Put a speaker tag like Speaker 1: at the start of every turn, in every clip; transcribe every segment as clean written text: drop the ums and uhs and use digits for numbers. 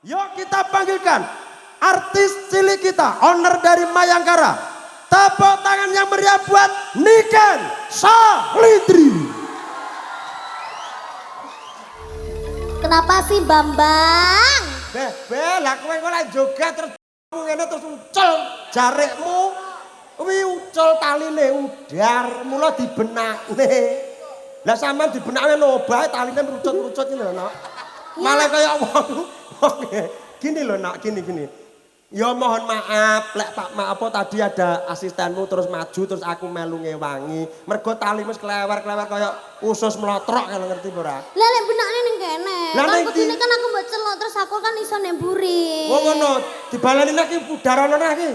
Speaker 1: Yuk kita panggilkan artis cilik kita, owner dari Mayangkara. Tepuk tangan yang meriah buat Niken Salindri.
Speaker 2: Kenapa sih Bambang?
Speaker 1: Lah kowe kok lek joget terus ngene terus ucul jarekmu. Kuwi ucul taline udar, mula dibenakne. Lah sampean dibenakne lho bae taline merucut-merucut ngene lho, Nak. Malah kaya wong. Gini loh, Nak, gini. Ya mohon maaf, lek Pak maaf apa tadi ada asistenmu terus maju terus aku melu ngewangi. Mergo tali wis klewer-klewer kaya usus melotrok kalau ngerti ora?
Speaker 2: Lah lek benakne ning kene. Kan kudune kan aku mbok celok terus aku kan iso nemburi.
Speaker 1: Oh ngono, dibaleni nek iki budaran ana iki.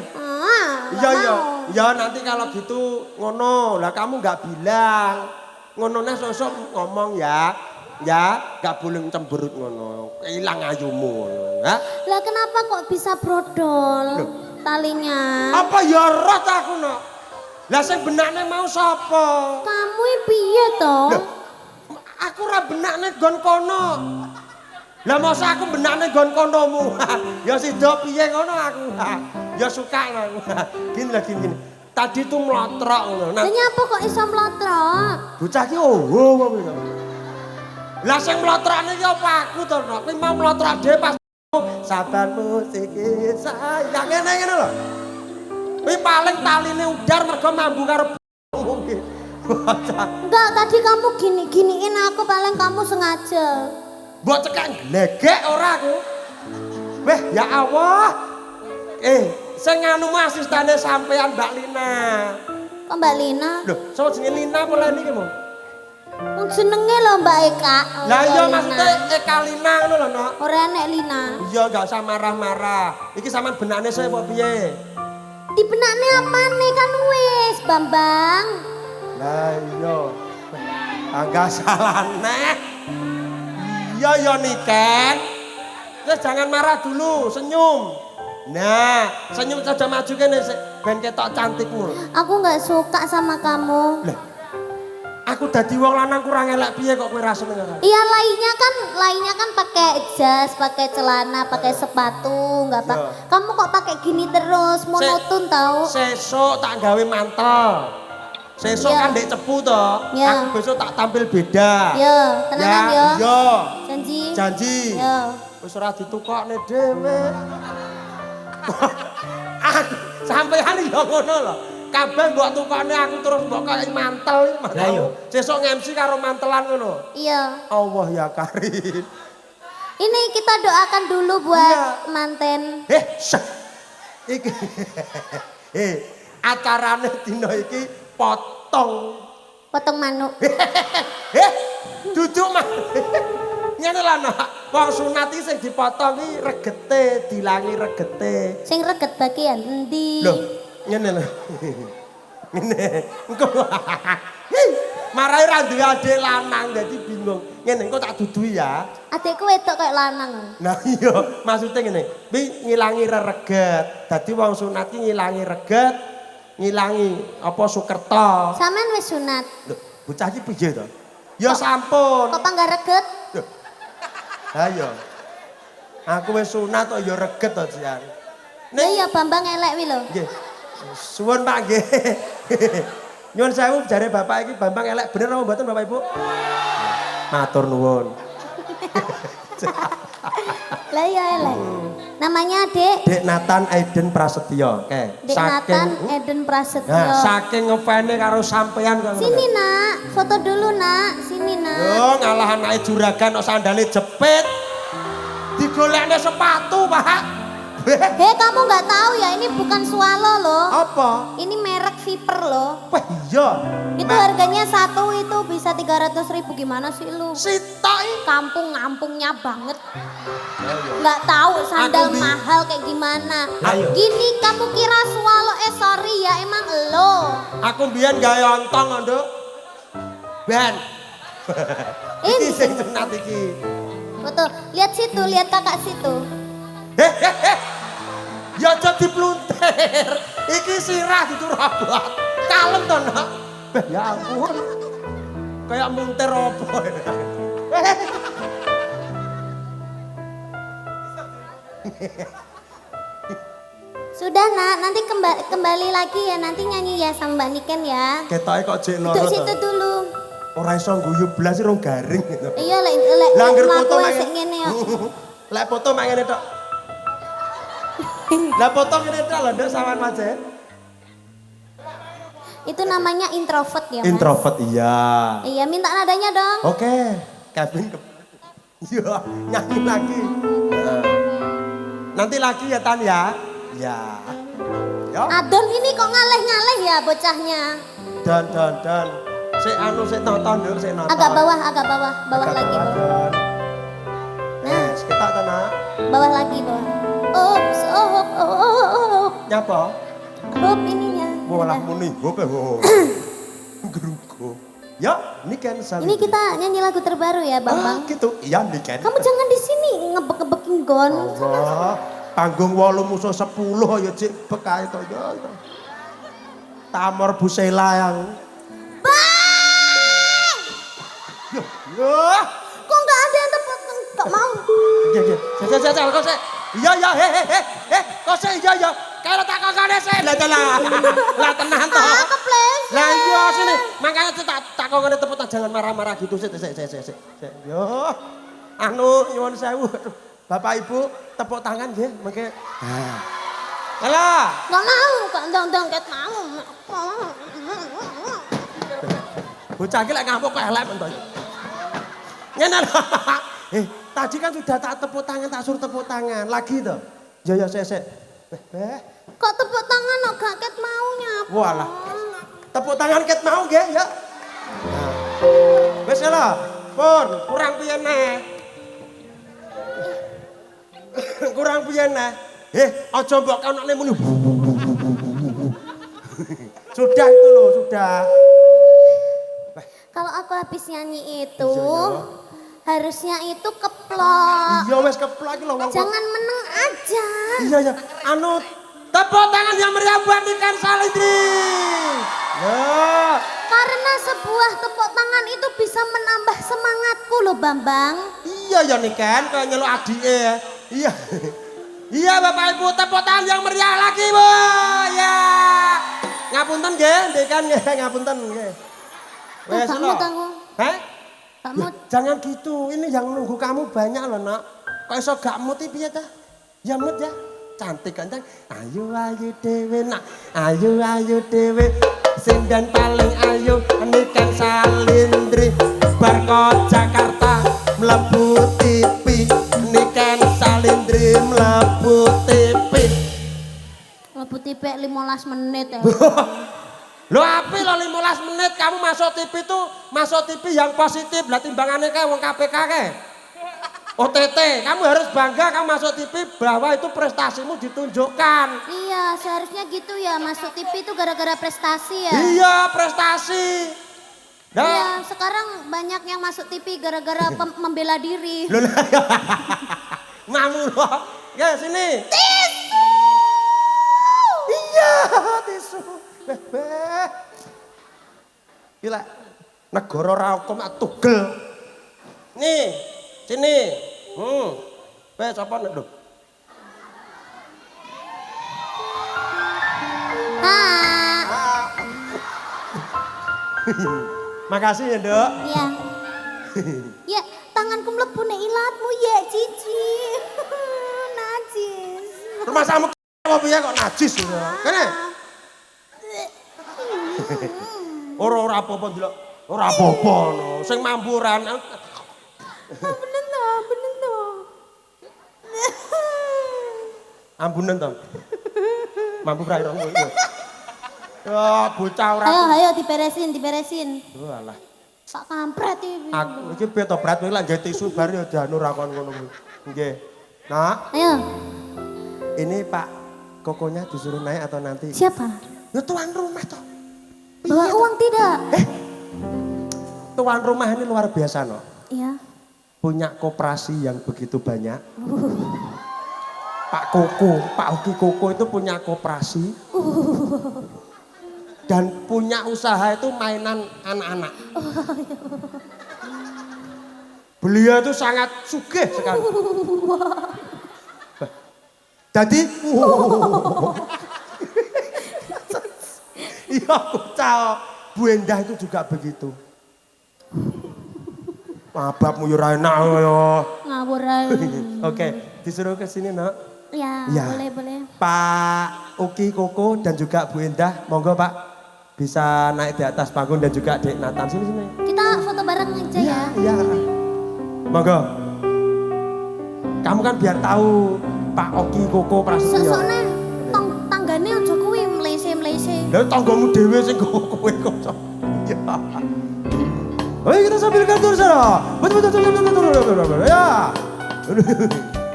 Speaker 1: Iya. Ya nanti kalau gitu ngono. Lah kamu enggak bilang. Ngono nek sosok ngomong ya. Ya, gak boleh cemberut ngono. Hilang ayumu ngono, ya.
Speaker 2: Lah kenapa kok bisa brodol talinya?
Speaker 1: Apa ya roh aku no? Lah sing benakne mau sapa?
Speaker 2: Kamu piye to?
Speaker 1: Aku ora benakne gon kono. Lah masa aku benakne gon konomu. Ya sida piye ngono aku. Ya suka aku. Gini. Tadi tuh melotrok ngono.
Speaker 2: Lah nyapa kok iso melotrok?
Speaker 1: Bocah ki oh. Lah sing mlotrane iki apa aku to, Nok? Kuwi mau mlotrok dhewe pas saban musik sayang ngene lho. Kuwi paling taline udar mergo mambu karo kuwi.
Speaker 2: Enggak, tadi kamu gini-giniin aku paling kamu sengaja.
Speaker 1: Mbok cekak glegek ora aku. Weh, ya Allah. Sing anu asistene sampean Mbak Lina.
Speaker 2: Kok Mbak Lina?
Speaker 1: Lho, sapa jenenge Lina apa Leni ki, Mo?
Speaker 2: Wong jenenge lho Mbak Eka.
Speaker 1: Lah iya maksudnya Eka Lina ngono lho, Nok.
Speaker 2: Ora enek Lina.
Speaker 1: Iya enggak usah marah-marah. Iki sampean benakne saya apa piye?
Speaker 2: Di benakne apane kan wis, Bambang.
Speaker 1: Lah iya. Enggak salah nek. Iya ya Niken. Terus jangan marah dulu, senyum. Nah, senyum saja maju kene ben ketok cantikmu.
Speaker 2: Aku enggak suka sama kamu.
Speaker 1: Lah aku dadi wong lanang kurang elek piye kok kowe ra seneng karo?
Speaker 2: Iya lainnya kan pakai jas, pakai celana, pakai sepatu, enggak pak. Kamu kok pakai gini terus, monoton tau?
Speaker 1: Sesuk tak gawe mantel. Sesuk kan ndek cepu to. Aku besok tak tampil beda.
Speaker 2: Yo, tenanan yo.
Speaker 1: Yo.
Speaker 2: Janji. Yo.
Speaker 1: Wis ora ditukokne dhewe. Sampeyan yo ngono lho. Kabeh mbok tukokne aku terus mbok kaya mantel iki. Lah yo. Sesuk nge-MC karo mantelan ngono.
Speaker 2: Iya.
Speaker 1: Allah ya Karim.
Speaker 2: Ini kita doakan dulu buat manten.
Speaker 1: Iki. Acarane dina iki potong
Speaker 2: manuk.
Speaker 1: Duduk mah. Ngene lho, Nak. Wong sunat iki sing dipotong iki regete, dilangi regete.
Speaker 2: Sing reget bagian endi?
Speaker 1: Lho, ngene lho. Ngene. Engko marahi ra duwe adik lanang dadi bingung. Ngene engko tak dudui ya.
Speaker 2: Adikku wedok kayak lanang.
Speaker 1: Nah iya, maksudnya ngene. Kuwi ngilangi reget. Dadi wong sunat iki ngilangi reget, ngilangi apa sukerta.
Speaker 2: Sampean wis sunat.
Speaker 1: Lho, bocah iki piye to? Ya sampun.
Speaker 2: Kok pangga reget?
Speaker 1: Ha iya. Aku wis sunat kok ya reget to, Jian.
Speaker 2: Lah iya Bambang elek wi lho.
Speaker 1: Nggih. Suwun Pak nggih. Nyuwun sewu jare Bapak iki Bambang elek bener apa mboten Bapak Ibu? Matur nuwun.
Speaker 2: Lah iya elek. Namanya
Speaker 1: Dek Nathan Aiden Prasetyo. Oke.
Speaker 2: Dek Nathan Aiden Prasetyo.
Speaker 1: Nah, saking ngefane karo sampean kok.
Speaker 2: Sini Nak, foto dulu Nak. Sini Nak.
Speaker 1: Yo ngalah anake juragan kok sandale jepit. Digolekne sepatu, Pak.
Speaker 2: Kamu nggak tahu ya ini bukan Swallow loh.
Speaker 1: Apa?
Speaker 2: Ini merek Viper loh.
Speaker 1: Wah iya.
Speaker 2: Itu harganya satu itu bisa 300.000 gimana sih lu?
Speaker 1: Sitok
Speaker 2: Kampung-kampungnya banget. Nggak tahu sandal mahal kayak gimana.
Speaker 1: Ayo.
Speaker 2: Gini kamu kira Swallow sorry ya emang lo.
Speaker 1: Aku mbiyen gawe ontong Nduk. Ben. Ini sing sunat iki.
Speaker 2: Betul. Lihat situ, lihat kakak situ.
Speaker 1: Ya jadi plunter. Iki sirah diturabak. Kalem to, Nak. Ya ampun. Kayak munter apa.
Speaker 2: Sudah nak, nanti kembali lagi ya, nanti nyanyi ya sama Mbak Niken ya.
Speaker 1: Ketoke kok jek loro.
Speaker 2: Duduk situ dulu.
Speaker 1: Ora iso guyu blas rong garing gitu.
Speaker 2: Iya lek
Speaker 1: Langgar foto
Speaker 2: mlaku
Speaker 1: mangen.
Speaker 2: sik ngene yo.
Speaker 1: Lek foto mak ngene tok. Lah foto ngene tok lho Nduk sawan Majen.
Speaker 2: Itu namanya introvert ya, Mas.
Speaker 1: Introvert iya.
Speaker 2: Iya, minta nadanya dong.
Speaker 1: Oke, Kevin iya, nyanyi lagi. Nanti lagi ya Tan ya. Ya. Yo.
Speaker 2: Adon ini kok ngaleh-ngaleh ya bocahnya.
Speaker 1: Dan. Sik anu sik nonton Nduk, sik nonton.
Speaker 2: Agak bawah lagi. Bawah.
Speaker 1: Bawah.
Speaker 2: Nah,
Speaker 1: Kita ta nak.
Speaker 2: bawah lagi, bawah. Oops, oh.
Speaker 1: Nyapa?
Speaker 2: Hop ininya.
Speaker 1: Walah muni hop. Gerugo. Ya, ini kan saling.
Speaker 2: Ini kita nyanyi lagu terbaru ya, Bang.
Speaker 1: Ah, gitu. Iya, ini kan.
Speaker 2: Kamu jangan di sini ngebek-ngebekin gon.
Speaker 1: Allah, panggung 8 musuh 10 ya cik bekae to ya. Tamor Busela yang.
Speaker 2: Bang!
Speaker 1: Ya.
Speaker 2: Kok nggak ada yang tepat? Nggak mau.
Speaker 1: Iya. Saya kok saya. Iya, kok saya iya. Kalau tak kokone sih. Lah tenang toh.
Speaker 2: Ah, kepleset.
Speaker 1: Lah iya sini. Makanya tak kokone tepuk tangan jangan marah-marah gitu sik. Yo. Anu nyuwun sewu. Bapak Ibu tepuk tangan nggih mengke. Alah.
Speaker 2: Nggak mau, kok ndang-ndang ket mau.
Speaker 1: Bocah iki lek ngamuk kok elek men to. Ngene lho. Tadi kan sudah tak tepuk tangan, tak suruh tepuk tangan. Lagi to. Ya sik.
Speaker 2: Kok tepuk tangan kok gak ket maunya?
Speaker 1: Walah. Tepuk tangan ket mau nggih ya. Nah. Wis lho. Pun, kurang piye neh? Kurang piye neh? Aja mbok kanokne muni. Sudah itu loh, sudah.
Speaker 2: Kalau aku habis nyanyi itu harusnya itu keplok.
Speaker 1: Iya wes keplok iki lho wong.
Speaker 2: Jangan meneng aja.
Speaker 1: Iya. Anu tepuk tangan yang meriah buat Niken Salindri. Ya.
Speaker 2: Karena sebuah tepuk tangan itu bisa menambah semangatku loh Bambang.
Speaker 1: Iya ya Niken, kayak nyeluk adike ya. Iya. Iya Bapak Ibu tepuk tangan yang meriah lagi Bu. Ya. Ngapunten nggih, Niken nggih, ngapunten nggih. Wes lho. Hah?
Speaker 2: Pak Mut.
Speaker 1: Jangan gitu, ini yang nunggu kamu banyak loh nak. Kok iso gak mut piye ta? Ya mut ya. Cantik kan. Ayo dewe nak. Ayo dewe. Sing dan paling ayo Niken Salindri. Bar kok Jakarta mlebu TV. Niken Salindri mlebu TV.
Speaker 2: Mlebu TV 15 menit ya.
Speaker 1: Lo api lo 15 menit kamu masuk TV tuh masuk TV yang positif lah timbangannya kayak wong KPK kayak OTT kamu harus bangga kamu masuk TV bahwa itu prestasimu ditunjukkan.
Speaker 2: Iya seharusnya gitu ya masuk TV itu gara-gara prestasi ya.
Speaker 1: Iya prestasi.
Speaker 2: Iya sekarang banyak yang masuk TV gara-gara membela diri.
Speaker 1: Mamu lo ya sini.
Speaker 2: Tisu.
Speaker 1: Iya tisu. Gila, negara ra hukum tugel. Nih, sini. Wes apa nek lho? Makasih ya, Dok.
Speaker 2: Iya. Ya, tanganku mlebu nek ilatmu ya, Cici. Najis.
Speaker 1: Rumah samu apa piye kok najis lho. Kene. Ora apa-apa ndelok. Ora apa-apa no. Sing mampuran.
Speaker 2: Bener to.
Speaker 1: Ampunen to. Mampu ra ira ngono. Ya bocah ora.
Speaker 2: Ayo diberesin.
Speaker 1: Walah.
Speaker 2: Sak kampret iki.
Speaker 1: Aku iki piye to Brat kowe lak nggae tisu bar ya janur ra kon ngono kuwi. Nggih. Nak,
Speaker 2: Ayo.
Speaker 1: ini Pak Kokonya disuruh naik atau nanti?
Speaker 2: Siapa?
Speaker 1: Ya tuan rumah toh.
Speaker 2: Bawa uang tidak?
Speaker 1: Tuan rumah ini luar biasa no.
Speaker 2: Iya.
Speaker 1: Punya koperasi yang begitu banyak. Pak Hoki Koko itu punya koperasi. Dan punya usaha itu mainan anak-anak. Beliau itu sangat sugih sekali. Jadi iya kucao. Bu Endah itu juga begitu. Mabapmu yo ra enak yo.
Speaker 2: Ngawur ae.
Speaker 1: Oke, disuruh ke sini, Nak.
Speaker 2: Ya,
Speaker 1: Ya.
Speaker 2: boleh.
Speaker 1: Pak Uki Koko dan juga Bu Endah, monggo Pak bisa naik di atas panggung dan juga Dek Nathan sini.
Speaker 2: Kita foto bareng aja ya.
Speaker 1: Iya. Monggo. Kamu kan biar tahu Pak Oki Koko Prasetyo.
Speaker 2: Sesone tanggane aja kuwi mlese-mlese.
Speaker 1: Lah tanggamu dhewe sing kowe kok. Iya. Ayo kita sambil kantor sana. Betul. Ya.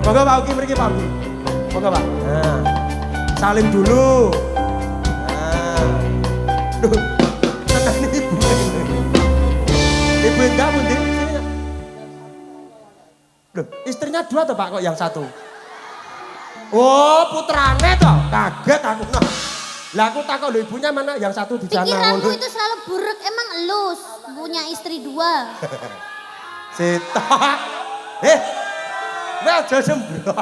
Speaker 1: Monggo Pak Oki mriki Pak Oki. Monggo Pak. Nah. Salim dulu. Nah. Duh. Tenang Ibu. Ibu Endah pundi? Sini. Loh, istrinya 2 toh Pak kok yang 1? Oh, putrane toh. Kaget aku. Nah. Lah aku takut lho ibunya mana yang 1 di sana.
Speaker 2: Pikiranmu itu selalu buruk, emang elus punya istri 2.
Speaker 1: Sitok. Kowe aja sembrono.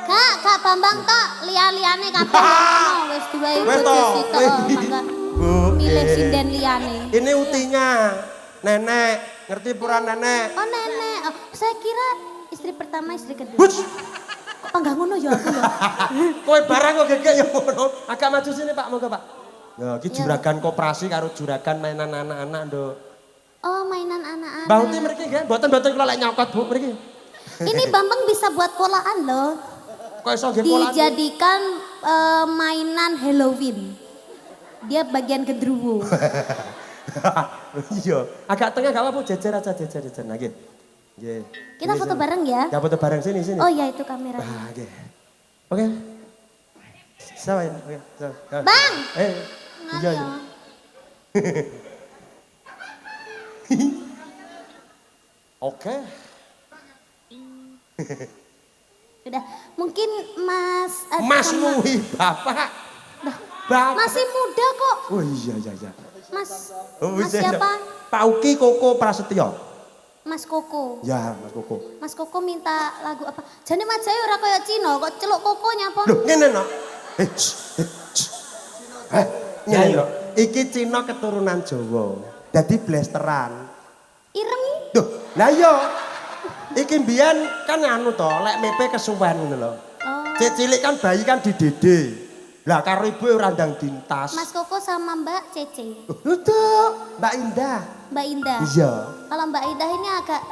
Speaker 2: Kak Bambang tok liya-liyane kabeh ngono wis duwe
Speaker 1: Wes
Speaker 2: bojo
Speaker 1: toh.
Speaker 2: sitok mangga.
Speaker 1: Bu,
Speaker 2: Milih
Speaker 1: nggih.
Speaker 2: sinden liyane.
Speaker 1: Ini utinya. Nenek, ngerti pura nenek?
Speaker 2: Oh nenek, oh, saya kira istri pertama, istri kedua.
Speaker 1: Huts.
Speaker 2: Kok panggah ngono ya aku ya?
Speaker 1: Kowe barang kok gegek ya ngono. Agak maju sini Pak, moga Pak. Ya, iki juragan koperasi karo juragan mainan anak-anak, Nduk.
Speaker 2: Oh mainan anak-anak.
Speaker 1: Mbak Uti mriki nggih, mboten kula lek nyokot Bu mriki.
Speaker 2: Ini Bambang bisa buat kolaan loh.
Speaker 1: Kok iso nggih pola?
Speaker 2: Dijadikan mainan Halloween. Dia bagian gendruwo.
Speaker 1: Iya, agak tengah gak apa-apa, jejer aja jejer. Nah, nggih. Nggih.
Speaker 2: Kita
Speaker 1: Ini
Speaker 2: foto
Speaker 1: sini.
Speaker 2: bareng ya.
Speaker 1: Ya foto bareng sini.
Speaker 2: Oh ya itu kamera.
Speaker 1: Ah, nggih. Oke. Sawa ya. Oke.
Speaker 2: Bang!
Speaker 1: Iya ya. Oke.
Speaker 2: Udah, mungkin Mas
Speaker 1: Mas
Speaker 2: sama-
Speaker 1: Nuhi Bapak.
Speaker 2: Dah,
Speaker 1: Bapak.
Speaker 2: masih muda kok.
Speaker 1: Oh iya.
Speaker 2: Mas
Speaker 1: Oh,
Speaker 2: Mas
Speaker 1: iya.
Speaker 2: siapa?
Speaker 1: Pak Uki Koko Prasetyo.
Speaker 2: Mas Koko.
Speaker 1: Ya, Mas Koko.
Speaker 2: Mas Koko minta lagu apa? Jane majae ora kaya Cina, kok celuk Koko nyapa?
Speaker 1: Loh, ngene no. Nyanyi lho. Iki Cina keturunan Jawa. Dadi blasteran.
Speaker 2: Ireng.
Speaker 1: Duh, lah iya. Iki mbiyen kan anu to, lek mepe kesuwen ngono lho.
Speaker 2: Oh.
Speaker 1: Cek cilik kan bayi kan didede. Lah karo ibu ora ndang dintas.
Speaker 2: Mas Koko sama Mbak Cece.
Speaker 1: Tuh, Mbak Indah.
Speaker 2: Mbak Indah.
Speaker 1: Iya.
Speaker 2: Kalau Mbak Indah ini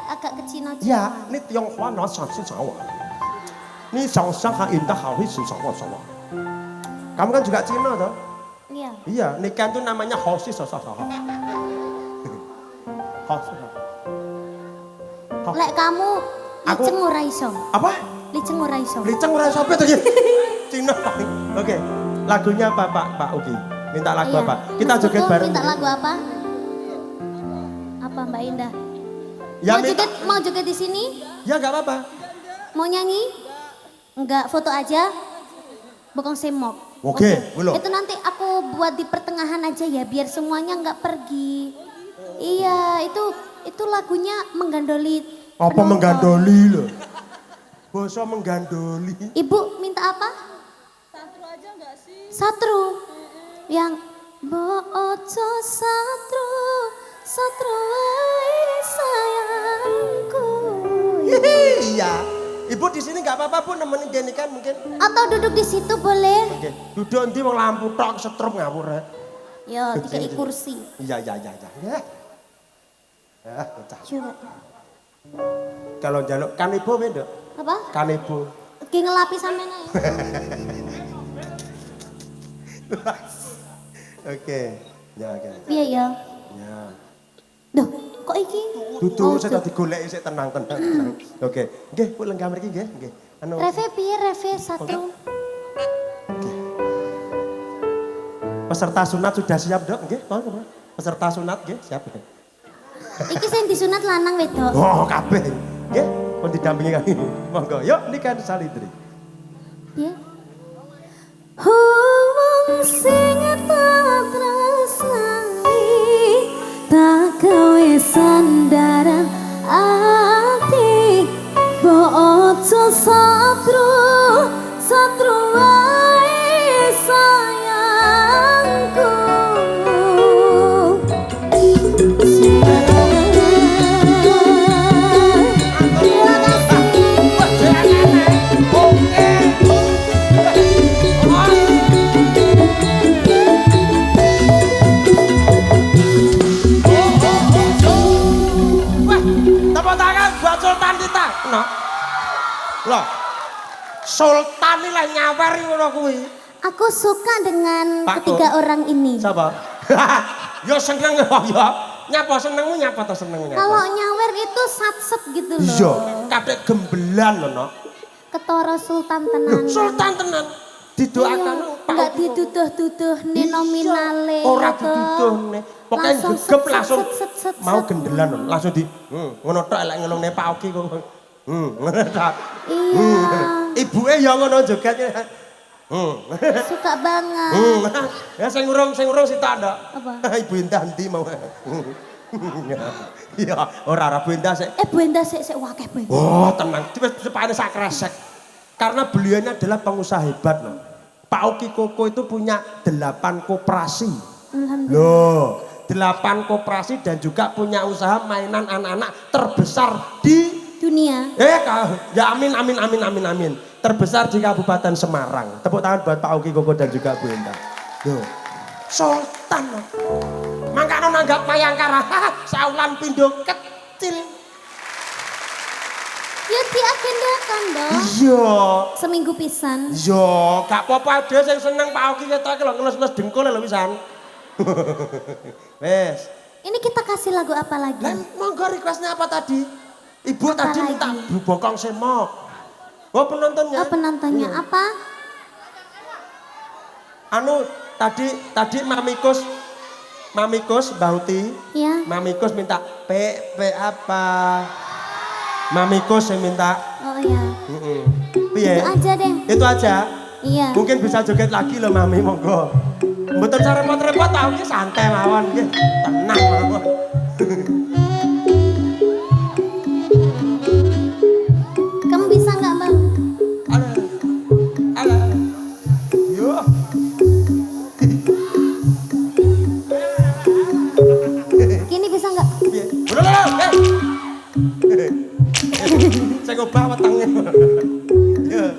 Speaker 2: agak ke Cina.
Speaker 1: Ya, ini Tionghoa no sansi Jawa. Ini sang-sang indah hawi Jawa. Kamu kan juga Cina toh?
Speaker 2: Iya.
Speaker 1: Iya, nikah itu namanya hosi sosok. Hosi.
Speaker 2: Lek kamu
Speaker 1: Aku-
Speaker 2: liceng ora iso.
Speaker 1: Apa?
Speaker 2: Liceng ora iso.
Speaker 1: Liceng ora sopo to iki? Cina. Oke. Lagunya apa Pak Uki? Minta lagu
Speaker 2: Iya.
Speaker 1: apa? Kita
Speaker 2: Mas
Speaker 1: joget
Speaker 2: Koko
Speaker 1: bareng.
Speaker 2: minta lagu apa? Apa Mbak Indah?
Speaker 1: Ya
Speaker 2: mau
Speaker 1: minta.
Speaker 2: joget di sini?
Speaker 1: Ya enggak apa-apa.
Speaker 2: Mau nyanyi? Enggak, foto aja. Bokong semok.
Speaker 1: Oke, belum.
Speaker 2: Itu nanti aku buat di pertengahan aja ya, biar semuanya enggak pergi. Iya, itu lagunya menggandoli.
Speaker 1: Apa
Speaker 2: penonton.
Speaker 1: menggandoli lho? Basa menggandoli.
Speaker 2: Ibu minta apa?
Speaker 3: Satru aja enggak sih?
Speaker 2: Satru. Yang Bojo Satru, Satru wae sayangku.
Speaker 1: Iya. Ibu di sini enggak apa-apa Bu nemenin gini kan mungkin.
Speaker 2: Atau duduk di situ boleh?
Speaker 1: Oke. Duduk ndi wong lampu tok setrum ngawur.
Speaker 2: Yo, dikai kursi.
Speaker 1: Iya. Ya. Ya, bocah.
Speaker 2: Coba.
Speaker 1: Kalau jaluk kan ibu Nduk.
Speaker 2: Apa?
Speaker 1: Kan ibu.
Speaker 2: Ki ngelapi sampean ae.
Speaker 1: Oke. Ya, oke.
Speaker 2: Piye ya?
Speaker 1: Ya.
Speaker 2: Duh, kok iki?
Speaker 1: Dudu saya
Speaker 2: duh.
Speaker 1: tadi golek sik tenang. Oke. Nggih, Bu lenggah mriki nggih. Anu.
Speaker 2: Reve piye Reve Satru?
Speaker 1: Peserta sunat sudah siap, Dok? Nggih, tolong. Peserta sunat nggih, siap.
Speaker 2: Iki sing disunat lanang wedok.
Speaker 1: Oh, kabeh. Nggih, pun didampingi kami. Monggo, yuk nikahan salidri.
Speaker 2: Piye? Wong sing tak tresnani tak gawe sandaran ati bojo Satru
Speaker 1: Oke. Wah, tepuk tangan buat Sultan kita. No. Loh. Sultan ini lah nyawer ngono kuwi.
Speaker 2: Aku suka dengan
Speaker 1: Pak
Speaker 2: ketiga orang ini.
Speaker 1: Siapa? Yo seneng ya. Nyapa senengmu nyapa to senengmu nyapa?
Speaker 2: Kalau nyawer itu satset gitu loh.
Speaker 1: Iya, kadek gembelan loh, no.
Speaker 2: Ketara Sultan tenan.
Speaker 1: Sultan tenan. Didoakan
Speaker 2: Enggak dituduh-tuduh nih nominale.
Speaker 1: Ora
Speaker 2: gitu.
Speaker 1: dituduh nih. Pokoknya gegep langsung
Speaker 2: set.
Speaker 1: mau gendelan loh. Langsung di ngono tok elek ngelungne Pak Oki kok. Ngono tok.
Speaker 2: Iya.
Speaker 1: Ibuke ya ngono joget.
Speaker 2: Suka banget.
Speaker 1: Ya sing urung sitok ndak.
Speaker 2: Apa?
Speaker 1: Ibu Indah ndi mau. Iya, ora Bu Indah sik.
Speaker 2: Bu Endah sik wakeh Bu.
Speaker 1: Oh, tenang. Cepatnya sak kresek. Karena beliau ini adalah pengusaha hebat loh. Pak Oki Koko itu punya 8 koperasi. Loh, 8 koperasi dan juga punya usaha mainan anak-anak terbesar di
Speaker 2: Dunia.
Speaker 1: Ya amin. Terbesar di Kabupaten Semarang. Tepuk tangan buat Pak Oki Koko dan juga Bu Endah. Loh, Sultan loh. Mangkano nanggap Mayangkara, saulan pindo kecil.
Speaker 2: Ya diagendakan dong.
Speaker 1: Iya.
Speaker 2: Seminggu pisan.
Speaker 1: Iya, gak apa-apa ada sing seneng Pak Oki ketok lho ngelus-ngelus dengkul lho pisan. Wes.
Speaker 2: Ini kita kasih lagu apa lagi?
Speaker 1: Lah monggo requestnya apa tadi? Ibu
Speaker 2: Apa
Speaker 1: tadi
Speaker 2: lagi?
Speaker 1: minta bokong semok. Oh penontonnya.
Speaker 2: Oh penontonnya
Speaker 1: Iya.
Speaker 2: apa?
Speaker 1: Anu tadi Mamikus Bauti.
Speaker 2: Ya.
Speaker 1: Mamikus minta P apa? Mamikus yang minta.
Speaker 2: Oh iya.
Speaker 1: Piye?
Speaker 2: Itu aja deh.
Speaker 1: Itu aja.
Speaker 2: Iya.
Speaker 1: Mungkin bisa joget lagi loh Mami, monggo. Mboten cara repot-repot tau iki santai mawon nggih. Tenang mawon.
Speaker 2: Kamu bisa nggak Bang?
Speaker 1: Halo. Yo.
Speaker 2: Gini bisa nggak?
Speaker 1: Piye? Lho. Saya ngobah wetenge. Yo.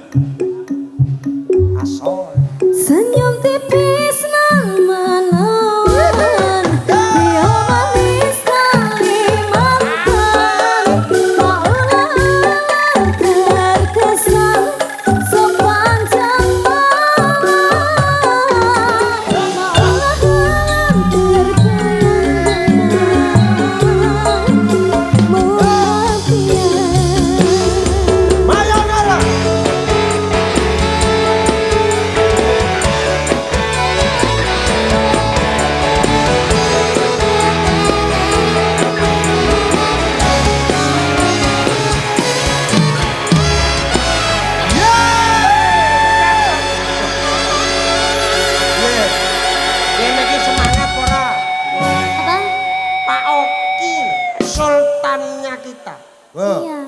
Speaker 1: Asal.
Speaker 2: Senyum tipis nan menawan dia manis kali mantan maulah terkesan sepanjang malam maulah terkenang muatnya.
Speaker 1: Mayangkara. Ini iki semangat ora?
Speaker 2: Apa?
Speaker 1: Pak Oki sultannya kita. Wah.
Speaker 2: Iya.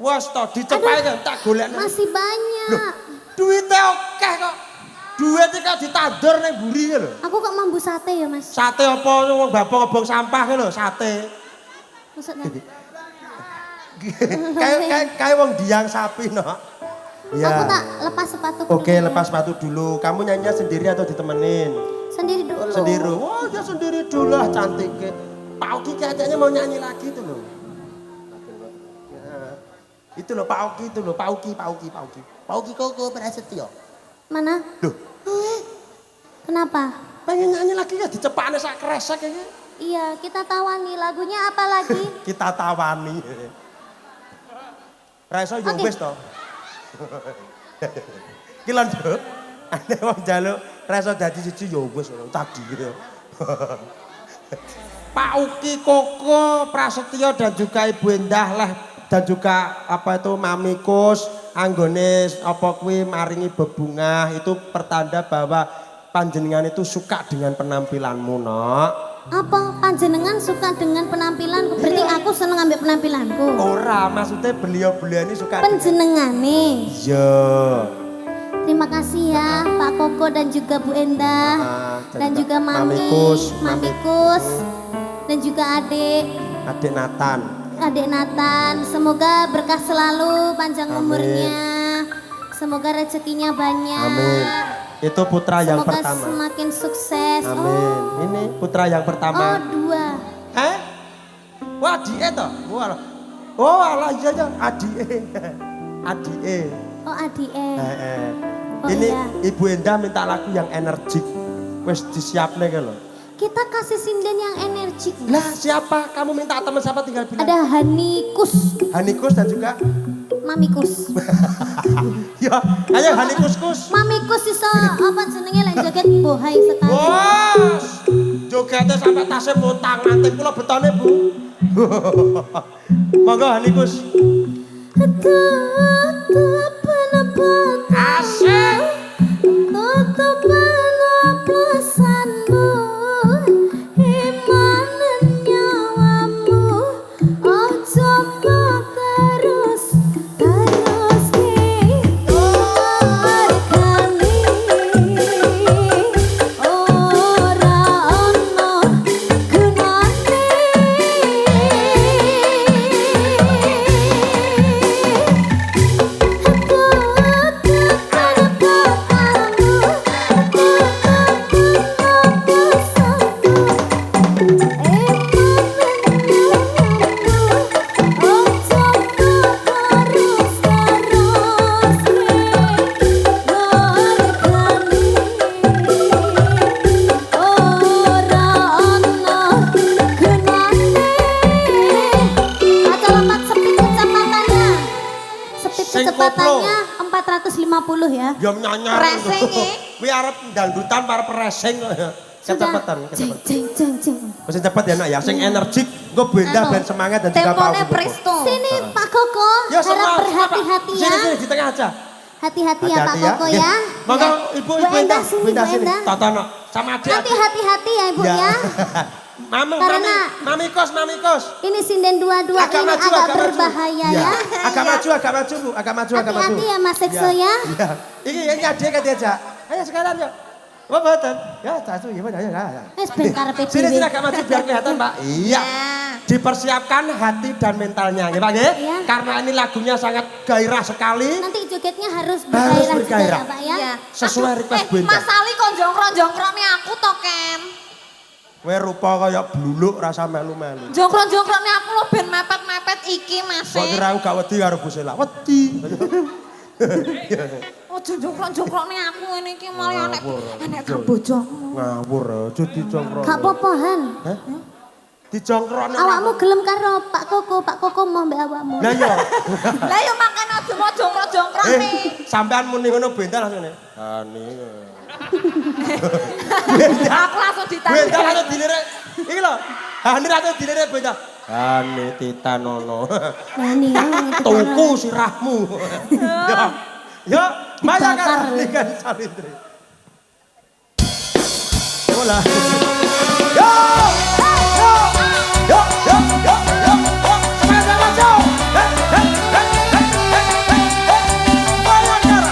Speaker 1: Wes to dicepai tak golekne.
Speaker 2: Masih banyak.
Speaker 1: Duitnya akeh kok. Duit iki ditandur ning mburi iki lho.
Speaker 2: Aku kok mambu sate ya Mas?
Speaker 1: Sate apa wong bapak ngobong sampah ki lho, sate.
Speaker 2: Maksudnya?
Speaker 1: Kayak wong diang sapi no. Iya.
Speaker 2: Aku tak lepas sepatu.
Speaker 1: Oke, lepas sepatu dulu. Kamu nyanyi sendiri atau ditemenin?
Speaker 2: Sendiri dulu.
Speaker 1: Sendiri. Wah, dia sendiri dulu lah cantik. Pak Oki kayaknya mau nyanyi lagi tuh loh. Itu loh Pak Oki itu loh, Pak Oki. Pak Oki Koko Prasetyo.
Speaker 2: Mana?
Speaker 1: Loh,
Speaker 2: Kenapa?
Speaker 1: pengen nyanyi lagi ya dicepakne sak kresek ini.
Speaker 2: Iya, kita tawani lagunya apa lagi?
Speaker 1: Kita tawani. Raiso yo
Speaker 2: Oke.
Speaker 1: wis to. Ki lho, Nduk. Ane wong njaluk raiso dadi siji yo wis tadi gitu. Pak Uki Koko Prasetyo dan juga Ibu Endah lah dan juga apa itu Mamikus anggone apa kuwi maringi bebungah itu pertanda bahwa panjenengan itu suka dengan penampilanmu, Nok.
Speaker 2: Apa panjenengan suka dengan penampilanku? Berarti aku seneng ambil penampilanku.
Speaker 1: Ora, maksudnya beliau-beliau ini suka
Speaker 2: Penjenengane.
Speaker 1: Iya.
Speaker 2: Terima kasih ya Pak Koko dan juga Bu Endah dan juga
Speaker 1: Mamikus,
Speaker 2: Mamikus dan juga
Speaker 1: Adik Nathan.
Speaker 2: adik Nathan. Semoga berkah selalu, panjang
Speaker 1: Amin.
Speaker 2: umurnya. Semoga rezekinya banyak.
Speaker 1: Amin. Itu putra yang
Speaker 2: Semoga
Speaker 1: pertama.
Speaker 2: semakin sukses.
Speaker 1: Amin. Ini putra yang
Speaker 2: Oh,
Speaker 1: pertama.
Speaker 2: 2.
Speaker 1: Hah? Wah, adike toh? Oh, alah iya ya, adike. Adike.
Speaker 2: Oh, adike. Oh,
Speaker 1: Ini
Speaker 2: iya.
Speaker 1: Ibu Endah minta lagu yang energik. Wis disiapne ke lho.
Speaker 2: Kita kasih sinden yang energik.
Speaker 1: Lah, siapa? Kamu minta teman siapa tinggal bilang.
Speaker 2: Ada Hanikus,
Speaker 1: Hanikus dan juga
Speaker 2: Mamikus.
Speaker 1: ya, ayo Hanikus-kus.
Speaker 2: Mamikus iso apa jenenge lek joget bohai sekali.
Speaker 1: Bos, jogetnya sampai tasnya montang nanti kula betone Bu. Monggo Hanikus. Asik.
Speaker 2: Kecepatannya 450 ya.
Speaker 1: Ya nyanyar.
Speaker 3: Resenge.
Speaker 1: Kuwi arep dangdutan para peresing kok ya. Kecepatan,
Speaker 2: Jeng
Speaker 1: kecepatan.
Speaker 2: jeng jeng jeng.
Speaker 1: Wis cepet ya nak ya, sing energik, engko benda ben semangat dan juga
Speaker 3: Tempone
Speaker 1: power.
Speaker 3: presto.
Speaker 2: Sini Pak Koko,
Speaker 1: Ya
Speaker 2: harap
Speaker 1: sama,
Speaker 2: berhati-hati ya.
Speaker 1: Sini di tengah aja.
Speaker 2: Hati-hati ya Pak
Speaker 1: Hati-hati ya.
Speaker 2: Koko
Speaker 1: Nggih.
Speaker 2: ya.
Speaker 1: Monggo
Speaker 2: Ya.
Speaker 1: Ibu
Speaker 2: Bu Endah
Speaker 1: Bu Endah sini.
Speaker 2: Endah.
Speaker 1: Totono sama adik.
Speaker 2: Nanti hati-hati ya Ibu ya. Karena-
Speaker 1: Mami kos.
Speaker 2: Ini sinden dua-dua
Speaker 1: Agak
Speaker 2: ini
Speaker 1: maju,
Speaker 2: agak
Speaker 1: agak maju.
Speaker 2: berbahaya
Speaker 1: Iya.
Speaker 2: ya.
Speaker 1: Agak maju Bu. Agak maju.
Speaker 2: Hati-hati ya Mas Sekso ya.
Speaker 1: Iya. Ini adik kan diajak. Ayo sekalian yuk. Apa betul? Ya, satu gimana ya.
Speaker 2: Wes ben karepe
Speaker 1: Sini
Speaker 2: dhewe.
Speaker 1: agak maju biar kelihatan Pak. Iya. Dipersiapkan hati dan mentalnya ya Pak nggih.
Speaker 2: Iya.
Speaker 1: Karena ini lagunya sangat gairah sekali.
Speaker 2: Nanti jogetnya harus
Speaker 1: Harus
Speaker 2: bergairah juga
Speaker 1: bergairah.
Speaker 2: ya Pak ya.
Speaker 3: Iya.
Speaker 1: Sesuai request Bu Endah.
Speaker 3: Mas Ali kok jongkron-jongkrone aku to, Kem.
Speaker 1: Kowe rupa kaya bluluk rasa melu-melu.
Speaker 3: Jongkron-jongkrone aku lo ben mepet-mepet iki, Mas.
Speaker 1: Kok kira aku gak wedi karo Bu Sela. Wedi.
Speaker 3: Oh, jongkron-jongkrone aku ngene iki malah enek
Speaker 1: Ngawur.
Speaker 3: gak bojoku.
Speaker 1: Ngawur aja dicongkron.
Speaker 2: Gak apa-apan.
Speaker 1: Hah? Dicongkron.
Speaker 2: Awakmu gelem karo Pak Koko mau mbak awakmu.
Speaker 1: Lah iya.
Speaker 3: Lah yo makane aja mau jongkron-jongkrone.
Speaker 1: Sampean muni ngono bentar langsung ne. Hani.
Speaker 3: Aku langsung
Speaker 1: Bentar
Speaker 3: ditanya.
Speaker 1: langsung dilirik. Iki lho. Hani langsung dilirik bentar. Hani titanono.
Speaker 2: Nani.
Speaker 1: Tuku sirahmu. Ya. Ya, maya
Speaker 2: Dibakar.
Speaker 1: kan ikan salindri. Bola. Yo! Yo! Yo! Yo! Yo! Yo! Semangat maju! Hei! Hei! Hei! Hei! Hei! Hei! Bayangkan!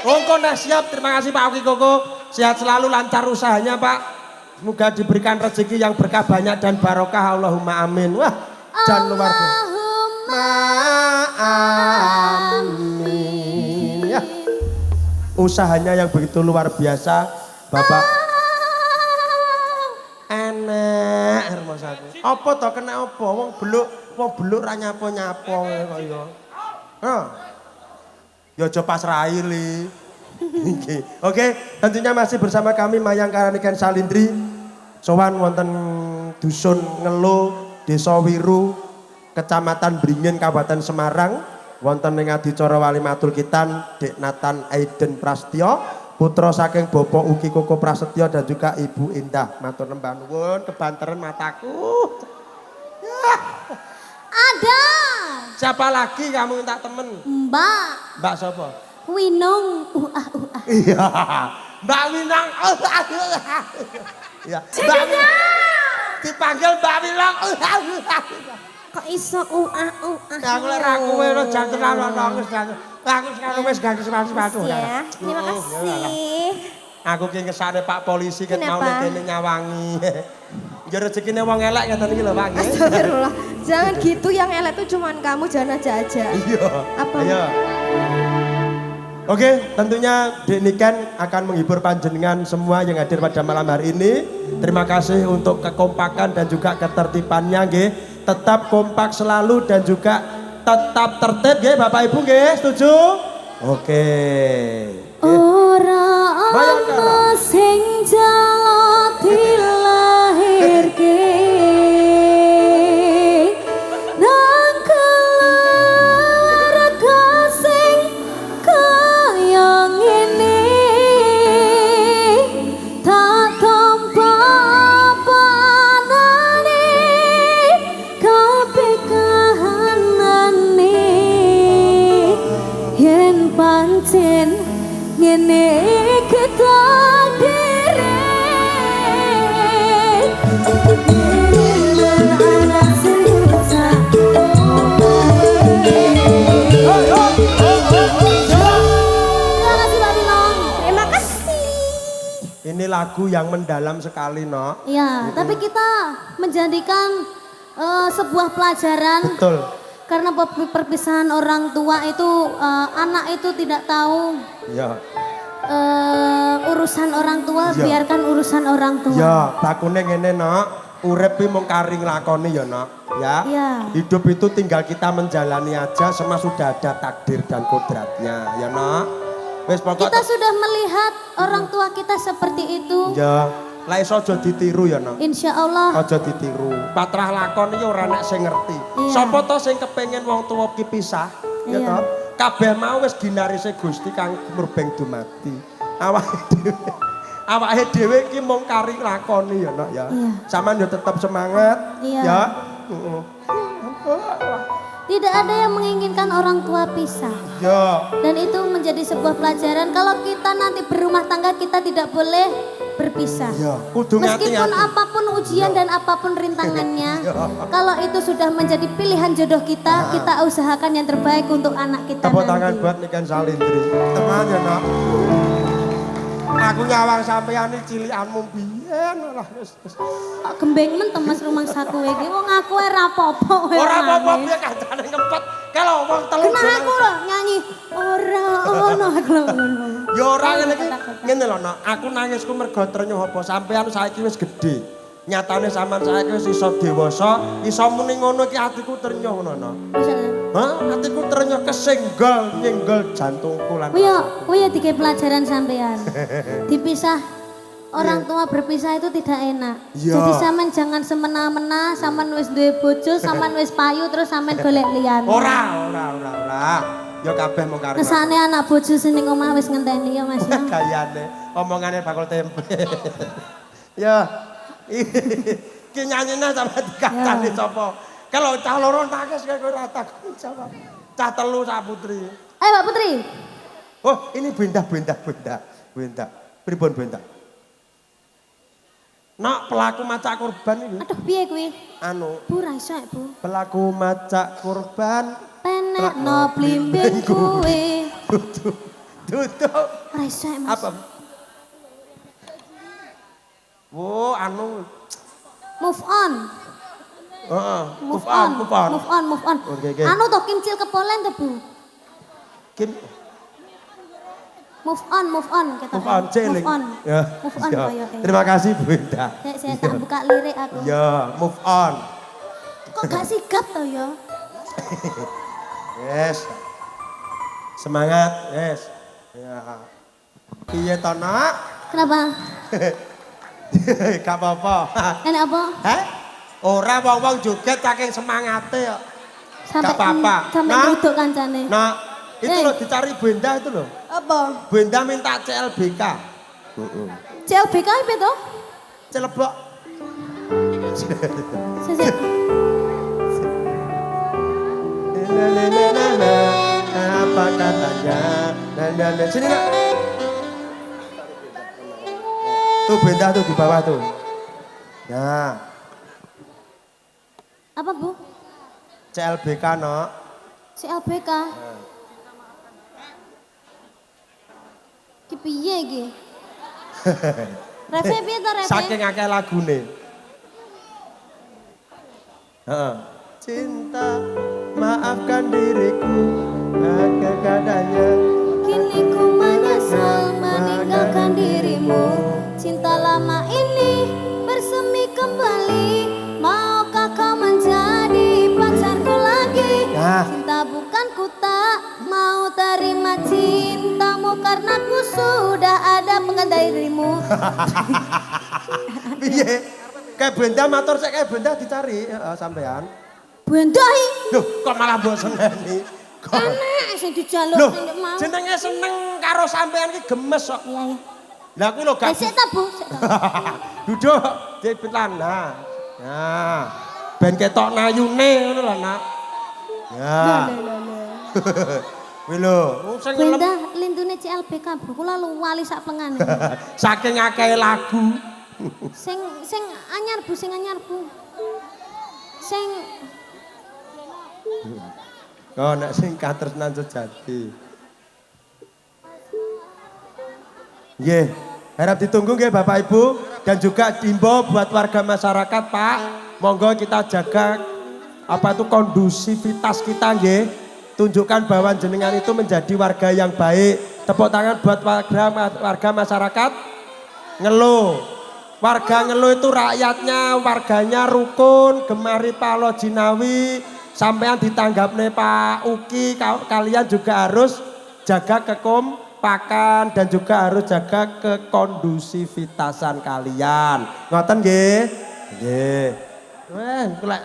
Speaker 1: Monggo nek siap, terima kasih Pak Oki Koko. Sehat selalu, lancar usahanya Pak. Semoga diberikan rezeki yang berkah banyak dan barokah. Allahumma amin. Wah, jangan luar biasa.
Speaker 2: Allahumma amin.
Speaker 1: Ya. Usahanya yang begitu luar biasa, Bapak. Enak hermosaku. Apa to kena apa? Wong beluk ra nyapo-nyapo kaya. Hah. Ya aja pasrahi li. Oke, tentunya masih bersama kami Mayang Karaniken Salindri. Sowan wonten dusun Ngelo, Desa Wiru, Kecamatan Bringin, Kabupaten Semarang. Wonten ing adicara Walimatul Kitan Dek Nathan Aiden Prasetyo, putra saking Bapak Uki Koko Prasetyo dan juga Ibu Indah. Matur nembah nuwun kebanteran mataku. Ya.
Speaker 2: Ada.
Speaker 1: Siapa lagi kamu minta temen?
Speaker 2: Mbak
Speaker 1: Mbak siapa?
Speaker 2: Winong.
Speaker 1: Iya. Mbak Winong. Iya. Mbak Winong. Dipanggil Mbak Winong.
Speaker 2: Kok iso
Speaker 1: Aku lek ra kowe lho jantenan ono wis janten. Aku sekarang wis ganti sepatu.
Speaker 2: Ya, terima kasih.
Speaker 1: Aku ki ngesane Pak polisi ket mau nek kene nyawangi. Ya rezekine wong elek ngeten iki lho Pak nggih.
Speaker 4: Astagfirullah. Jangan gitu, yang elek tuh cuman kamu, jangan aja.
Speaker 1: Iya.
Speaker 4: Apa?
Speaker 1: Ayo. Oke, tentunya Dek Niken akan menghibur panjenengan semua yang hadir pada malam hari ini. Terima kasih untuk kekompakan dan juga ketertibannya nggih. Tetap kompak selalu dan juga tetap tertib nggih Bapak Ibu nggih, setuju? Oke.
Speaker 2: Ora ana sing jalo dilahirke nang keluarga sing kaya ngene tak tampa panane kabeh kahanane yen pancen ngene ketakdire anak selusa terima kasih Pak Binong.
Speaker 4: Terima kasih.
Speaker 1: Ini lagu yang mendalam sekali, no.
Speaker 2: Ya, tapi kita menjadikan sebuah pelajaran.
Speaker 1: Betul.
Speaker 2: Karena perpisahan orang tua itu anak itu tidak tahu
Speaker 1: Ya.
Speaker 2: urusan orang tua,
Speaker 1: Ya.
Speaker 2: biarkan urusan orang tua.
Speaker 1: Ya, bakune ngene, Nok. Urip iki mung kari nglakoni ya, Nok. Ya.
Speaker 2: Ya.
Speaker 1: Hidup itu tinggal kita menjalani aja, semua sudah ada takdir dan kodratnya, ya, Nok. Wis pokok
Speaker 2: Kita sudah melihat orang tua kita seperti itu.
Speaker 1: ya, lek iso aja ditiru ya, Nok.
Speaker 2: Insya Allah.
Speaker 1: Aja ditiru. Patrah lakon iki ora nek sing ngerti.
Speaker 2: Iya.
Speaker 1: Sapa to sing kepengin wong tuwa ki pisah? Ya
Speaker 2: Iya.
Speaker 1: to. Kabeh mau wis ginarise Gusti kang murbeng dumati. Awake dhewe iki mung kari lakoni ya, Nok ya.
Speaker 2: Iya.
Speaker 1: Sampeyan yo tetap semangat
Speaker 2: Iya.
Speaker 1: ya.
Speaker 2: Tidak ada yang menginginkan orang tua pisah.
Speaker 1: Ya.
Speaker 2: Dan itu menjadi sebuah pelajaran. Kalau kita nanti berumah tangga, kita tidak boleh berpisah.
Speaker 1: Ya, kudu
Speaker 2: Meskipun
Speaker 1: ngati-ngati.
Speaker 2: apapun ujian dan apapun rintangannya,
Speaker 1: Ya.
Speaker 2: kalau itu sudah menjadi pilihan jodoh kita, kita usahakan yang terbaik untuk anak kita
Speaker 1: Tepuk tangan
Speaker 2: nanti.
Speaker 1: buat Niken Salindri. Teman ya, Nok. Aku nyawang sampeyan iki cilikanmu biyen ora wis.
Speaker 2: Kok gembeng men Mas rumangsaku iki wong aku ora apa-apa.
Speaker 1: Ora apa-apa piye kancane ngempet. Kalau wong telu
Speaker 2: Kenapa aku loh nyanyi ora ono aku lho.
Speaker 1: ya ora ngene iki. Ngene lho, Nok. Aku nangisku mergo trenyuh apa sampean saiki wis gedhe. Nyatane sampean saiki wis iso dewasa, iso muni ngono iki atiku trenyuh ngono, Nok. Hah? Atiku trenyuh kesenggol nyenggol jantungku lan.
Speaker 2: Kuya dikei pelajaran sampean. Dipisah orang tua berpisah itu tidak enak.
Speaker 1: Iya.
Speaker 2: Jadi sampean jangan semena-mena, sampean wis duwe bojo, sampean wis payu terus sampean golek liyane.
Speaker 1: Ora. Ya kabeh mung karo.
Speaker 2: Kesane anak bojo sing ning omah wis ngenteni ya Mas ya.
Speaker 1: Gayane omongane bakul tempe. Ya. Ki nyanyine sampe dikacani sapa? Kalau cah loro nangis kowe ora takut sapa? Cah telu sak putri.
Speaker 2: Ayo Mbak Putri.
Speaker 1: Oh, ini Benda. Pripun Benda? Nak pelaku macak korban ini.
Speaker 2: Aduh piye kuwi?
Speaker 1: Anu,
Speaker 2: Bu ra iso Bu.
Speaker 1: pelaku macak korban
Speaker 2: Penekno blimbing kuwi.
Speaker 1: Duduk.
Speaker 2: Ora iso Mas.
Speaker 1: Apa? Wo, anu.
Speaker 2: Move on.
Speaker 1: Heeh,
Speaker 2: Move on.
Speaker 1: move on.
Speaker 2: Move on, move on.
Speaker 1: Oke.
Speaker 2: Anu to kincil kepolen to, Bu.
Speaker 1: Kim,
Speaker 2: Move on kita.
Speaker 1: move on, celing.
Speaker 2: Move on.
Speaker 1: Ya.
Speaker 2: Move on
Speaker 1: Ya.
Speaker 2: koyo
Speaker 1: Terima kasih Bu Indah.
Speaker 2: Saya tak buka lirik aku.
Speaker 1: Ya, move on.
Speaker 2: Kok gak sigap to ya?
Speaker 1: Yes. Semangat, yes. Ya. Piye to, Nak?
Speaker 2: Kenapa?
Speaker 1: Gak apa-apa.
Speaker 2: Enak apa?
Speaker 1: Hah? Ora wong-wong joget saking semangate kok.
Speaker 2: Sampai
Speaker 1: Gak apa-apa.
Speaker 2: Sampai
Speaker 1: Nah.
Speaker 2: duduk kancane.
Speaker 1: Nah, itu
Speaker 2: Eh.
Speaker 1: loh dicari Benda itu loh.
Speaker 4: Apa?
Speaker 1: Benda minta CLBK.
Speaker 2: CLBK apa to?
Speaker 1: Celebok.
Speaker 2: Sesek.
Speaker 1: Apa katanya? Sini Nak. Tuh Benda tuh di bawah tuh. Nah,
Speaker 2: Apa, Bu?
Speaker 1: CLBK no.
Speaker 2: CLBK. Ki piye iki? Refe piye to, Refe?
Speaker 1: Saking akeh lagune. Heeh. Cinta, maafkan diriku, agar kadanya.
Speaker 2: Kini ku menyesal meninggalkan dirimu. Cinta lama ini bersemi kembali. Maukah kau menjadi pacarku lagi?
Speaker 1: Nah.
Speaker 2: Cinta bukan ku tak mau terima cintamu, karena ku sudah ada pengganti dirimu.
Speaker 1: Piye? Kayak Benda matur sik kayak Benda dicari sampean.
Speaker 2: Bendai.
Speaker 1: Loh, kok malah mbok seneni? Kok
Speaker 2: Enak sing dijaluk
Speaker 1: Loh,
Speaker 2: sing mau.
Speaker 1: jenenge seneng karo sampean ki gemes kok.
Speaker 2: Iya, iya.
Speaker 1: Lah kuwi lho gak.
Speaker 2: Sik ta, Bu? Sik ta.
Speaker 1: Duduk, dipetan. Nah. Nah. Ben ketok nayune ngono lho, Nak. Ya. Kuwi lho, sing ngelem
Speaker 2: Benda lintune CLBK, Bu. Kula wali sak plengane.
Speaker 1: saking akeh lagu.
Speaker 2: Sing anyar, Bu, sing anyar, Bu. Sing
Speaker 1: Kok nek sing katresnan sejati. Nggih, harap ditunggu nggih Bapak Ibu dan juga diimbau buat warga masyarakat, Pak. Monggo kita jaga apa itu kondusivitas kita nggih. Tunjukkan bahwa jenengan itu menjadi warga yang baik. Tepuk tangan buat warga masyarakat. Ngeluh. Warga Ngeluh itu rakyatnya, warganya rukun, gemari Palo Jinawi. Sampean ditanggapne Pak Uki, kalian juga harus jaga kekompakan dan juga harus jaga kekondusivitasan kalian. Ngoten nggih? Nggih. Weh, kulek.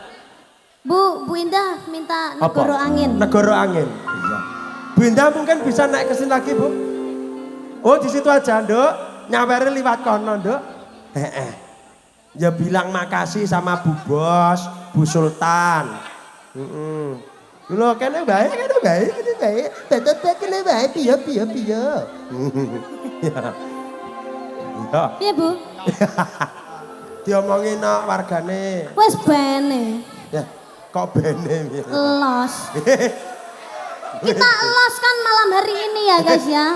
Speaker 2: Bu Indah minta
Speaker 1: Apa?
Speaker 2: negoro angin.
Speaker 1: Negoro angin. Iya. Bu Indah mungkin bisa naik ke sini lagi, Bu. Oh, di situ aja, Nduk. Nyawere liwat kono, Nduk. Ya bilang makasih sama Bu Bos, Bu Sultan. Lho kene bae, kene bae. Tetet kene bae, piye. Ya. Ya.
Speaker 2: Piye, Bu?
Speaker 1: Diomongin no wargane.
Speaker 2: Wes bene.
Speaker 1: Ya, kok bene piye?
Speaker 2: Los. Kita los kan malam hari ini ya, guys ya.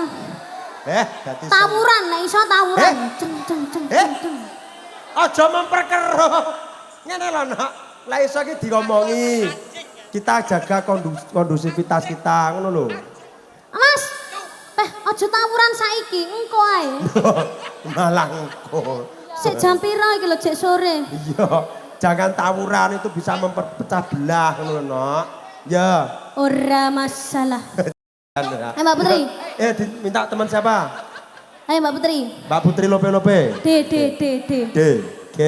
Speaker 1: Dadi
Speaker 2: Tawuran, nek iso tawuran. Ceng.
Speaker 1: aja memperkeruh. Ngene lho, Nak. Lah iso iki diomongi. Kita jaga kondusivitas kita, ngono lho.
Speaker 2: Mas, aja tawuran saiki, engko ae.
Speaker 1: Malah engko.
Speaker 2: Sik jam pira iki lho, jek sore.
Speaker 1: Iya, jangan tawuran itu bisa memperpecah belah, ngono lho, Nak. Ya.
Speaker 2: Ora masalah. Mbak Putri.
Speaker 1: Minta teman siapa?
Speaker 2: Ayo Mbak Putri.
Speaker 1: Mbak Putri Lope.
Speaker 2: D.
Speaker 1: G.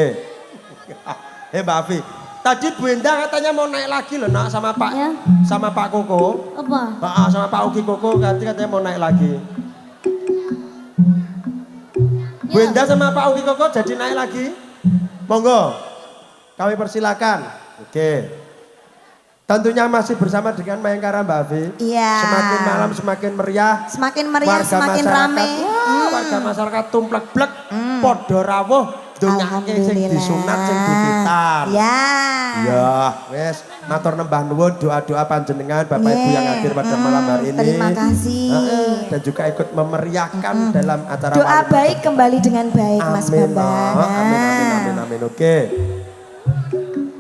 Speaker 1: Mbak Afi. Tadi Bu Endah katanya mau naik lagi loh, Nak, sama Pak
Speaker 2: Ya.
Speaker 1: sama Pak Koko.
Speaker 2: Apa?
Speaker 1: Sama Pak Uki Koko katanya mau naik lagi. Bu
Speaker 2: Ya.
Speaker 1: Endah sama Pak Uki Koko jadi naik lagi. Monggo. Kami persilakan. Oke. Tentunya masih bersama dengan Mayangkara Mbak Afi.
Speaker 4: Iya.
Speaker 1: Semakin malam semakin meriah.
Speaker 4: Semakin meriah,
Speaker 1: Warga
Speaker 4: semakin
Speaker 1: masyarakat,
Speaker 4: rame.
Speaker 1: Warga masyarakat tumplek-blek, podo rawuh, dongake sing disunat sing dipitan.
Speaker 2: Ya.
Speaker 1: Ya, wes matur nembah nuwun doa-doa panjenengan Bapak Ibu yang hadir pada malam hari ini.
Speaker 2: Terima kasih.
Speaker 1: Dan juga ikut memeriahkan dalam acara
Speaker 4: Doa
Speaker 1: wali.
Speaker 4: baik kembali dengan baik Mas
Speaker 1: Amin,
Speaker 4: Bambang.
Speaker 1: amin. Oke.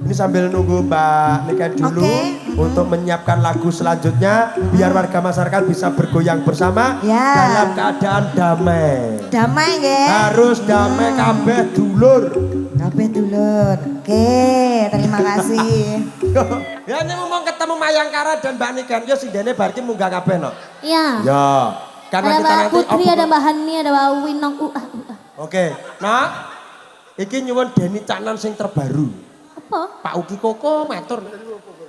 Speaker 1: Ini sambil nunggu Mbak Nika dulu untuk menyiapkan lagu selanjutnya biar warga masyarakat bisa bergoyang bersama dalam keadaan damai.
Speaker 2: Damai nggih.
Speaker 1: Harus damai kabeh dulur.
Speaker 2: Kabeh dulur. Oke, terima kasih.
Speaker 1: Ya ini mau ketemu Mayangkara dan Mbak Nika. Ya sindene bar ki munggah kabeh no.
Speaker 2: Iya.
Speaker 1: Ya. Karena
Speaker 2: Ada
Speaker 1: kita
Speaker 2: Mbak
Speaker 1: nanti
Speaker 2: Putri, ada Mbak Hani, ada Mbak Winong.
Speaker 1: Oke. Nah, iki nyuwun Deni Canan sing terbaru.
Speaker 2: Apa?
Speaker 1: Pak Uki Koko matur.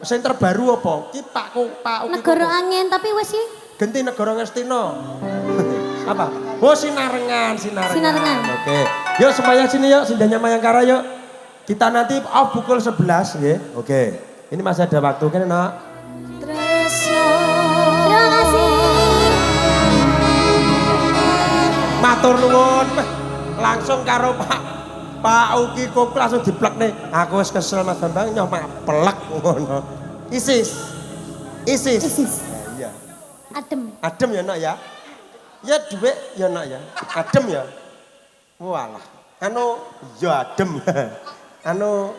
Speaker 1: Sing terbaru apa? Ki Pak Uki
Speaker 2: Negara
Speaker 1: Koko.
Speaker 2: angin tapi wes sih.
Speaker 1: Genti Negara Ngastina. Apa? Oh Sinarengan.
Speaker 2: Sinarengan.
Speaker 1: Oke. Yuk semuanya sini yuk, sindanya Mayangkara yuk. Kita nanti off pukul 11 ya. Oke. Ini masih ada waktu kan Nak?
Speaker 2: Terima kasih.
Speaker 1: Matur nuwun. Langsung karo Pak Uki Koko langsung diplek nih. Aku wis kesel Mas Bambang nyoh plek ngono. Isis. Iya. Adem ya Nak ya. Ya dhuwit ya Nak ya. Adem ya. Walah. Anu ya adem. Anu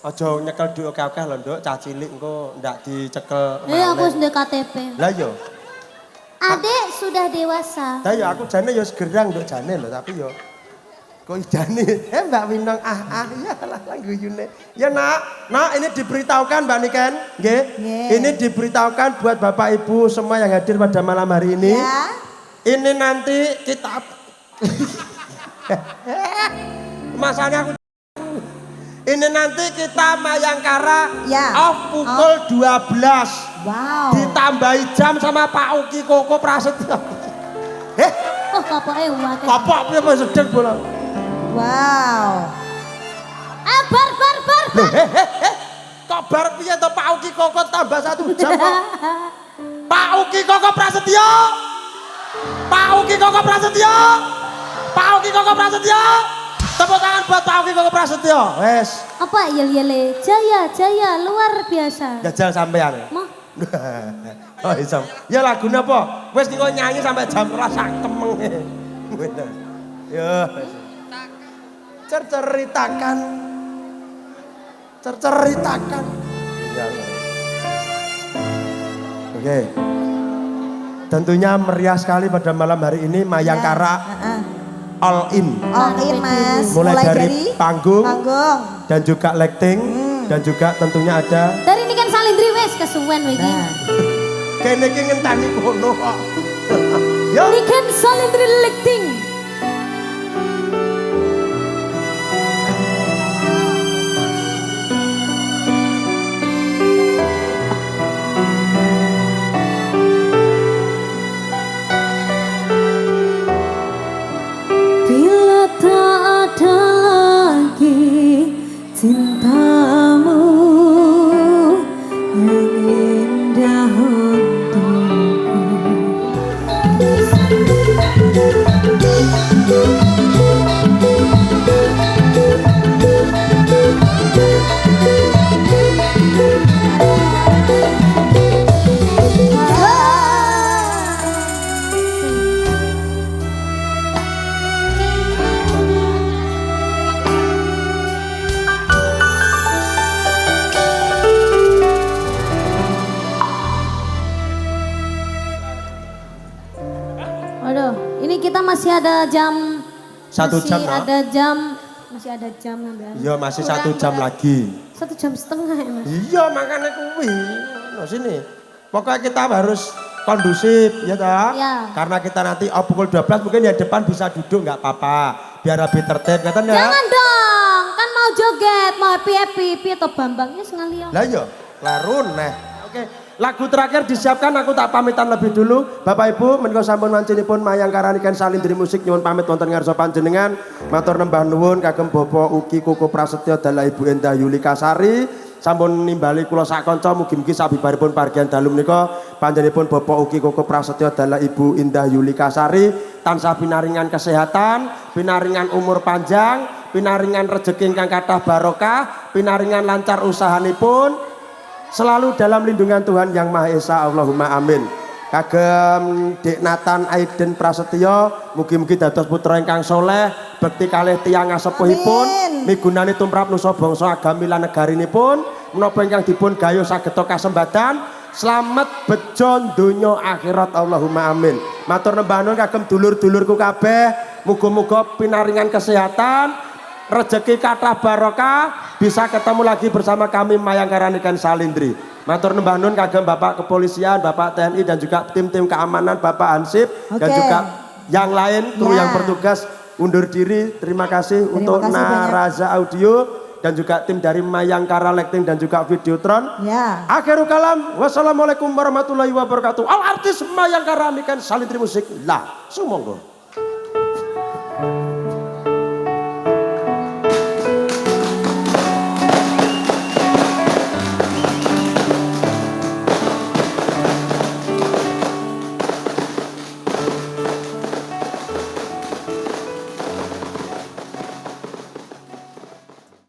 Speaker 1: aja nyekel dhuwit akeh lho Nduk, cah cilik engko ndak dicekel.
Speaker 2: Aku sudah KTP.
Speaker 1: Lah yo.
Speaker 2: Adik sudah dewasa.
Speaker 1: Lah yo aku jane yo gerang Nduk jane lho tapi yo kok idane Mbak Winong ya lah guyune. Ya Nak ini diberitahukan Mbak Niken, nggih. Ini diberitahukan buat Bapak Ibu semua yang hadir pada malam hari ini.
Speaker 2: Ya.
Speaker 1: Ini nanti kita masanya aku ini nanti kita Mayangkara off pukul 12.
Speaker 2: Wow.
Speaker 1: Ditambahi jam sama Pak Uki Koko Prasetyo.
Speaker 2: Oh, kapoknya wakil.
Speaker 1: Kapok piye wis sedeng bola.
Speaker 2: Wow. Bar.
Speaker 1: Kok bar piye to Pak Uki Koko tambah 1 jam kok. Pak Uki Koko Prasetyo. Tepuk tangan buat Pak Uki Koko Prasetyo. Wes.
Speaker 2: Apa yel-yele? Jaya luar biasa.
Speaker 1: Jajal sampean.
Speaker 2: Mah.
Speaker 1: Oh iso. Ya lagune apa? Wes kok nyanyi sampai jam 2 sak kemeng. Ya. Cerceritakan. Ya. Oke. Tentunya meriah sekali pada malam hari ini Mayangkara all in.
Speaker 2: Mas.
Speaker 1: Mulai dari panggung dan juga lighting dan juga tentunya ada
Speaker 2: Dari ini kan Salindri wes kesuwen iki.
Speaker 1: kene iki ngenteni kono kok. Yo.
Speaker 2: Ini kan Salindri lighting. Bila tak ada lagi cintamu yang indah untukku. Waduh, ini kita masih ada jam.
Speaker 1: 1 jam, Nak.
Speaker 2: Masih ada jam sampai.
Speaker 1: Iya masih 1 jam lagi.
Speaker 2: 1 jam setengah ya Mas.
Speaker 1: Iya makanya kuwi. Nah sini. Pokoknya kita harus kondusif ya toh.
Speaker 2: Ya.
Speaker 1: Karena kita nanti pukul 12 mungkin ya depan bisa duduk nggak apa-apa. Biar lebih tertib katanya.
Speaker 2: Jangan dong, kan mau joget, mau happy atau Bambang ya sekalian.
Speaker 1: Lah iya, larun neh. Oke. Lagu terakhir disiapkan, aku tak pamitan lebih dulu. Bapak Ibu, menika sampun wancinipun Mayangkara niken Salindri musik nyuwun pamit wonten ngarsa panjenengan. Matur nembah nuwun kagem Bapak Uki Koko Prasetyo dalah Ibu Endah Yulika Sari. Sampun nimbali kula sak kanca mugi-mugi sabibaripun pargian dalu menika panjenenganipun Bapak Uki Koko Prasetyo dalah Ibu Indah Yulika Sari tansah pinaringan kesehatan, pinaringan umur panjang, pinaringan rezeki ingkang kathah barokah, pinaringan lancar usahanipun, selalu dalam lindungan Tuhan Yang Maha Esa. Allahumma amin. Kagem Dik Nathan Aiden Prasetyo, mugi-mugi dados putra ingkang soleh, bekti kalih tiyang ngasepuhipun, migunani tumrap nusa bangsa agami lan negarinipun, menapa ingkang dipun gayuh sageta kasembadan, slamet bejo donya akhirat. Allahumma amin. Matur nembah nuwun kagem dulur-dulurku kabeh, muga-muga pinaringan kesehatan, rezeki kathah barokah, bisa ketemu lagi bersama kami Mayangkara Niken Salindri. Matur nembah nuwun kagem Bapak Kepolisian, Bapak TNI dan juga tim-tim keamanan, Bapak Hansip dan juga yang lain kru yang bertugas undur diri. Terima kasih untuk Naraza Audio dan juga tim dari Mayangkara Lighting dan juga Videotron.
Speaker 5: Ya.
Speaker 1: Akhirul kalam, wassalamualaikum warahmatullahi wabarakatuh. Al artis Mayangkara Niken Salindri musik lah, sumonggo.